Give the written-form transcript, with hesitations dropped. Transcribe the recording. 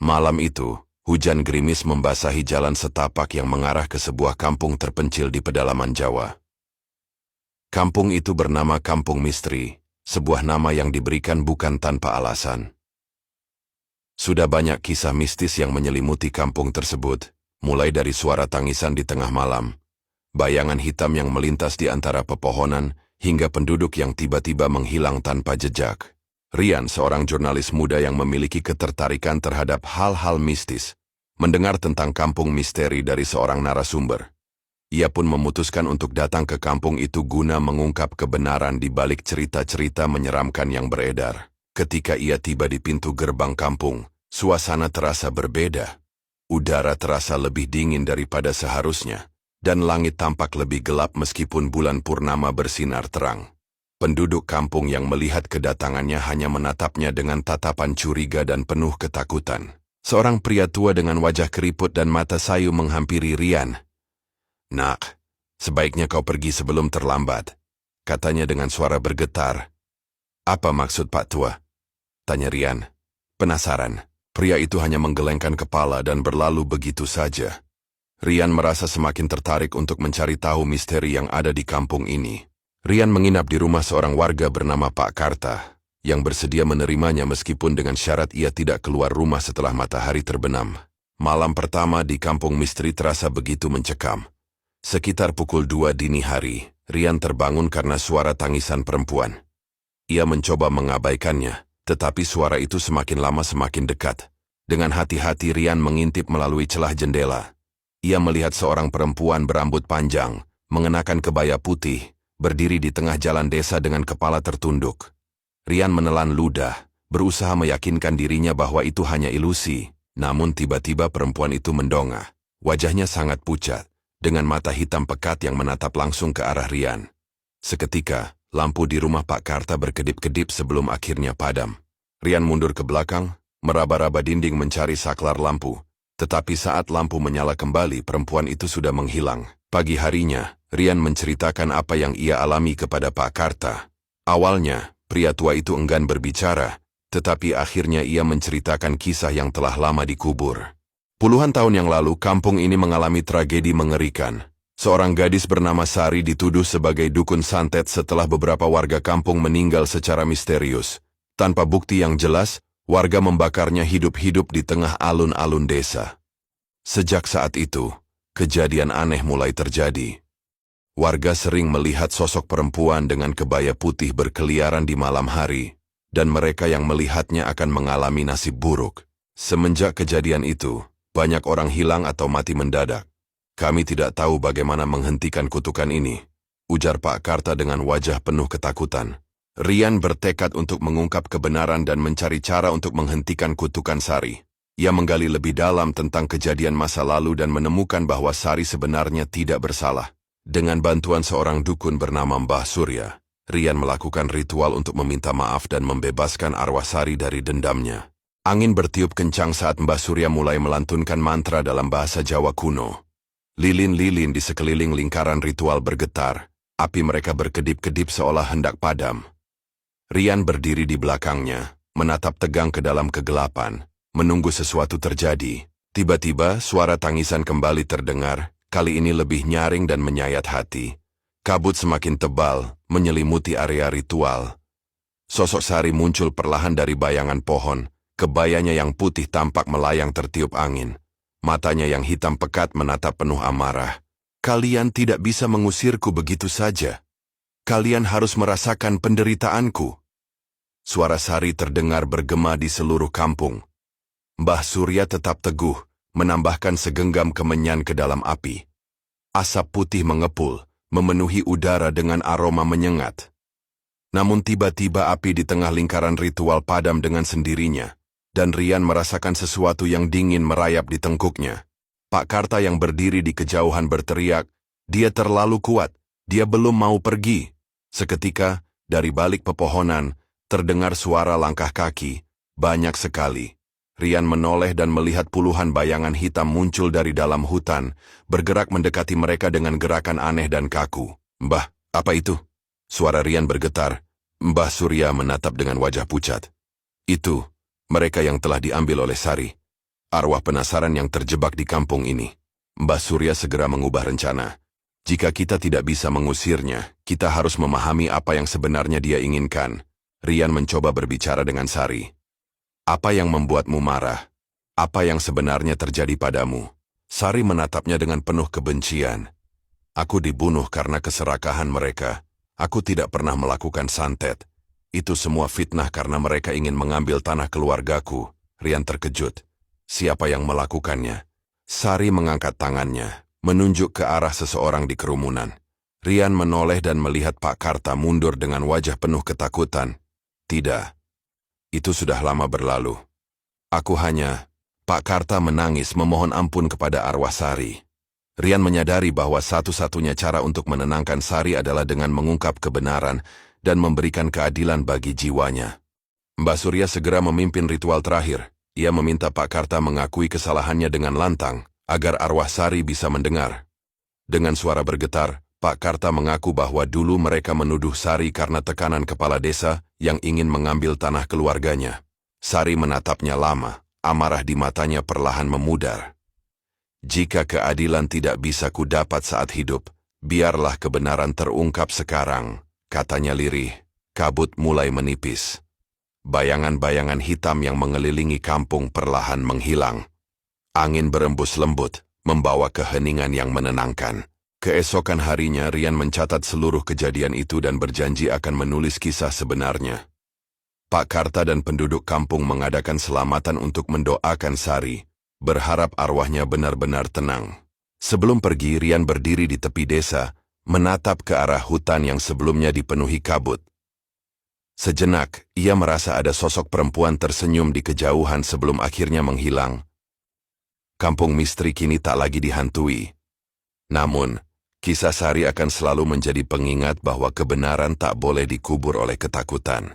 Malam itu, hujan gerimis membasahi jalan setapak yang mengarah ke sebuah kampung terpencil di pedalaman Jawa. Kampung itu bernama Kampung Misteri, sebuah nama yang diberikan bukan tanpa alasan. Sudah banyak kisah mistis yang menyelimuti kampung tersebut, mulai dari suara tangisan di tengah malam, bayangan hitam yang melintas di antara pepohonan, hingga penduduk yang tiba-tiba menghilang tanpa jejak. Rian, seorang jurnalis muda yang memiliki ketertarikan terhadap hal-hal mistis, mendengar tentang kampung misteri dari seorang narasumber. Ia pun memutuskan untuk datang ke kampung itu guna mengungkap kebenaran di balik cerita-cerita menyeramkan yang beredar. Ketika ia tiba di pintu gerbang kampung, suasana terasa berbeda. Udara terasa lebih dingin daripada seharusnya, dan langit tampak lebih gelap meskipun bulan purnama bersinar terang. Penduduk kampung yang melihat kedatangannya hanya menatapnya dengan tatapan curiga dan penuh ketakutan. Seorang pria tua dengan wajah keriput dan mata sayu menghampiri Rian. "Nak, sebaiknya kau pergi sebelum terlambat," katanya dengan suara bergetar. "Apa maksud Pak Tua?" tanya Rian. Penasaran, pria itu hanya menggelengkan kepala dan berlalu begitu saja. Rian merasa semakin tertarik untuk mencari tahu misteri yang ada di kampung ini. Rian menginap di rumah seorang warga bernama Pak Karta, yang bersedia menerimanya meskipun dengan syarat ia tidak keluar rumah setelah matahari terbenam. Malam pertama di Kampung Misteri terasa begitu mencekam. Sekitar pukul 2 dini hari, Rian terbangun karena suara tangisan perempuan. Ia mencoba mengabaikannya, tetapi suara itu semakin lama semakin dekat. Dengan hati-hati Rian mengintip melalui celah jendela. Ia melihat seorang perempuan berambut panjang, mengenakan kebaya putih, berdiri di tengah jalan desa dengan kepala tertunduk. Rian menelan ludah, berusaha meyakinkan dirinya bahwa itu hanya ilusi. Namun tiba-tiba perempuan itu mendongak. Wajahnya sangat pucat, dengan mata hitam pekat yang menatap langsung ke arah Rian. Seketika, lampu di rumah Pak Karta berkedip-kedip sebelum akhirnya padam. Rian mundur ke belakang, meraba-raba dinding mencari saklar lampu. Tetapi saat lampu menyala kembali, perempuan itu sudah menghilang. Pagi harinya, Rian menceritakan apa yang ia alami kepada Pak Karta. Awalnya, pria tua itu enggan berbicara, tetapi akhirnya ia menceritakan kisah yang telah lama dikubur. Puluhan tahun yang lalu, kampung ini mengalami tragedi mengerikan. Seorang gadis bernama Sari dituduh sebagai dukun santet setelah beberapa warga kampung meninggal secara misterius. Tanpa bukti yang jelas, warga membakarnya hidup-hidup di tengah alun-alun desa. Sejak saat itu, kejadian aneh mulai terjadi. Warga sering melihat sosok perempuan dengan kebaya putih berkeliaran di malam hari, dan mereka yang melihatnya akan mengalami nasib buruk. Semenjak kejadian itu, banyak orang hilang atau mati mendadak. "Kami tidak tahu bagaimana menghentikan kutukan ini," ujar Pak Karta dengan wajah penuh ketakutan. Rian bertekad untuk mengungkap kebenaran dan mencari cara untuk menghentikan kutukan Sari. Ia menggali lebih dalam tentang kejadian masa lalu dan menemukan bahwa Sari sebenarnya tidak bersalah. Dengan bantuan seorang dukun bernama Mbah Surya, Rian melakukan ritual untuk meminta maaf dan membebaskan arwah Sari dari dendamnya. Angin bertiup kencang saat Mbah Surya mulai melantunkan mantra dalam bahasa Jawa kuno. Lilin-lilin di sekeliling lingkaran ritual bergetar, api mereka berkedip-kedip seolah hendak padam. Rian berdiri di belakangnya, menatap tegang ke dalam kegelapan, menunggu sesuatu terjadi. Tiba-tiba suara tangisan kembali terdengar, kali ini lebih nyaring dan menyayat hati. Kabut semakin tebal, menyelimuti area ritual. Sosok Sari muncul perlahan dari bayangan pohon. Kebayanya yang putih tampak melayang tertiup angin. Matanya yang hitam pekat menatap penuh amarah. "Kalian tidak bisa mengusirku begitu saja. Kalian harus merasakan penderitaanku." Suara Sari terdengar bergema di seluruh kampung. Mbah Surya tetap teguh, menambahkan segenggam kemenyan ke dalam api. Asap putih mengepul, memenuhi udara dengan aroma menyengat. Namun tiba-tiba api di tengah lingkaran ritual padam dengan sendirinya, dan Rian merasakan sesuatu yang dingin merayap di tengkuknya. Pak Karta yang berdiri di kejauhan berteriak, "Dia terlalu kuat, dia belum mau pergi." Seketika, dari balik pepohonan, terdengar suara langkah kaki, banyak sekali. Rian menoleh dan melihat puluhan bayangan hitam muncul dari dalam hutan, bergerak mendekati mereka dengan gerakan aneh dan kaku. "Mbah, apa itu?" Suara Rian bergetar. Mbah Surya menatap dengan wajah pucat. "Itu, mereka yang telah diambil oleh Sari. arwah penasaran yang terjebak di kampung ini. Mbah Surya segera mengubah rencana. Jika kita tidak bisa mengusirnya, kita harus memahami apa yang sebenarnya dia inginkan. Rian mencoba berbicara dengan Sari. Apa yang membuatmu marah? Apa yang sebenarnya terjadi padamu? Sari menatapnya dengan penuh kebencian. Aku dibunuh karena keserakahan mereka. Aku tidak pernah melakukan santet. Itu semua fitnah karena mereka ingin mengambil tanah keluargaku. Rian terkejut. Siapa yang melakukannya? Sari mengangkat tangannya, menunjuk ke arah seseorang di kerumunan. Rian menoleh dan melihat Pak Karta mundur dengan wajah penuh ketakutan. Tidak. Itu sudah lama berlalu. Pak Karta menangis memohon ampun kepada arwah Sari. Rian menyadari bahwa satu-satunya cara untuk menenangkan Sari adalah dengan mengungkap kebenaran dan memberikan keadilan bagi jiwanya. Mbah Surya segera memimpin ritual terakhir. Ia meminta Pak Karta mengakui kesalahannya dengan lantang, agar arwah Sari bisa mendengar. Dengan suara bergetar, Pak Karta mengaku bahwa dulu mereka menuduh Sari karena tekanan kepala desa yang ingin mengambil tanah keluarganya. Sari menatapnya lama, amarah di matanya perlahan memudar. Jika keadilan tidak bisa kudapat saat hidup, biarlah kebenaran terungkap sekarang, katanya lirih. Kabut mulai menipis. Bayangan-bayangan hitam yang mengelilingi kampung perlahan menghilang. Angin berembus lembut, membawa keheningan yang menenangkan. Keesokan harinya Rian mencatat seluruh kejadian itu dan berjanji akan menulis kisah sebenarnya. Pak Karta dan penduduk kampung mengadakan selamatan untuk mendoakan Sari, berharap arwahnya benar-benar tenang. Sebelum pergi, Rian berdiri di tepi desa, menatap ke arah hutan yang sebelumnya dipenuhi kabut. Sejenak, ia merasa ada sosok perempuan tersenyum di kejauhan sebelum akhirnya menghilang. Kampung misteri kini tak lagi dihantui. Namun, kisah Sari akan selalu menjadi pengingat bahwa kebenaran tak boleh dikubur oleh ketakutan.